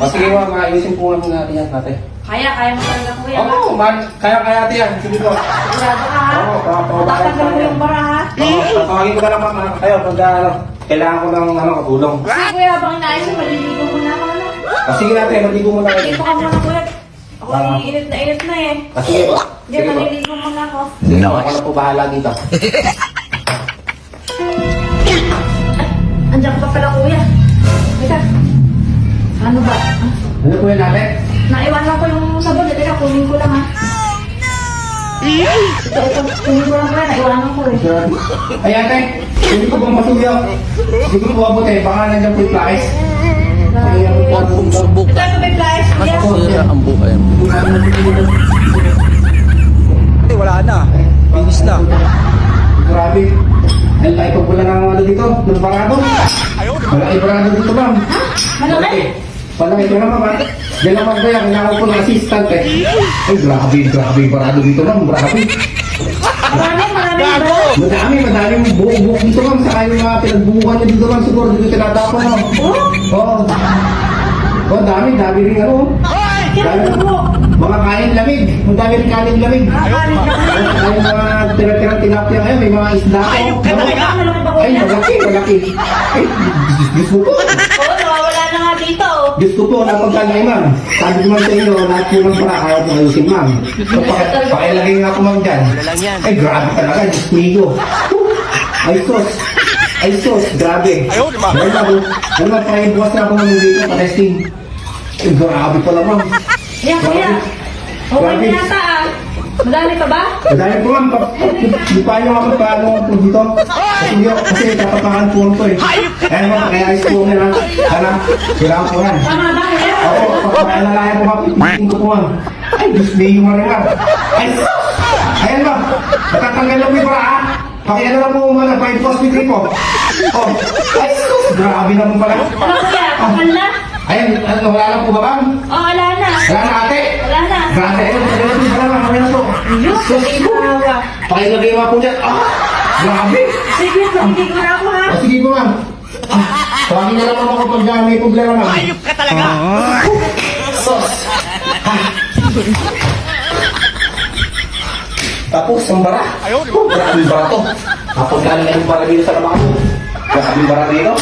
Sige ma, maayusin po namin natin yan natin. Kaya mo talaga kuya. Oo, kaya ate yan. Sige po. Sigurado ka ha? Oo, papabayan Tatanggal mo yung bara ha? Oo, tatawagin ko na lang mga kayo pag kailangan ko ng katulong. Sige kuya, habang inaayos mo, maliligo muna ako na. Sige natin, maligo mo na kayo. Dito ka muna kuya. Ako init na eh. Sige po. Hindi, maliligo muna ako. Sige po, ako na po bahala dito. Andiyan ka pala kuya. Teka. Ano ba? Ano po yan natin? Naiwanan ko yung sabon. Teka, kunin ko lang ha. Ito, kunin ko lang kuya. Naiwanan ko eh. Ay ate, hindi ko bang masuyo? Hindi ko po abot eh, baka nandiyan po yung plakes. Ito, may flyers kuya. Sira ang buhay mo. Wala na. Finish na. Grabe. Ay, ay ko pala ng ano dito, ng barado. Malaki barado dito, ma'am. Malaki? Malaki ko naman, ma'am. Yan naman kaya, kailangan ko ng assistant eh. Ay, grabe barado dito, ma'am. Grabe. Marami ba? Madaming buhok dito, ma'am. Saka yung mga pinagbubukan niya dito, ma'am. Siguro dito tinatapon, ma'am. Oo. Oo, dami rin ano. Kaya mo. Mga kain lamig. Ang dami rin kanin lamig. Nakakalit ka na. Ay, mga tira-tirang tilapia ngayon, may mga isda ko. Malaki ba Ay, kuya? malaki. Ay, Diyos ko po. Oo, nawawala na nga dito. Diyos ko po, napagkalay, ma'am. Sabi ko man sa inyo, lahat po ng para ayaw ko ayusin, ma'am. So, pakilagay nga ako, ma'am, dyan. Ay, grabe talaga, Diyos ko. Ay, sos, grabe. Dahil ako, pakibukas na ako ng dito, pa-testing. Ay, grabe pala, ma'am. Yan kuya. Okay na yata ah. Madali pa ba? Dahil po, ma'am, di pa nyo ako paano po dito. Kasi tatapakan po ito eh. Ayan, ma'am, kaya ayos po nila. Sana, kailangan po yan. Tama ba kuya? Oo, pagkakalalayan ko, ma'am, ipitin ko po, ma'am. Ay, Diyos me, yung mga ma'am. Ay, ayan, ma'am, natatanggal lang may para, ha? Pakiala lang po muna, pa-in hospital po. Oh, ay, grabe naman pala. Ano kuya? Kapal na? Ayan, ano, wala lang po ba, ma'am? Oo, wala na. Wala na, ate. Wala na. Grabe, ayun, kami na po. Diyos, ikaw. Pakilagay mo po dyan. Ah, grabe. Sige, makinig mo na ako ha. Sige po, ma'am. Tawagin na lang ako pag may problema, ma'am. Ayop ka talaga. Sos. Tapos, ang bara. Grabe yung bara to. Kapag galing na yung bara dito sa lababo. Grabe yung bara dito.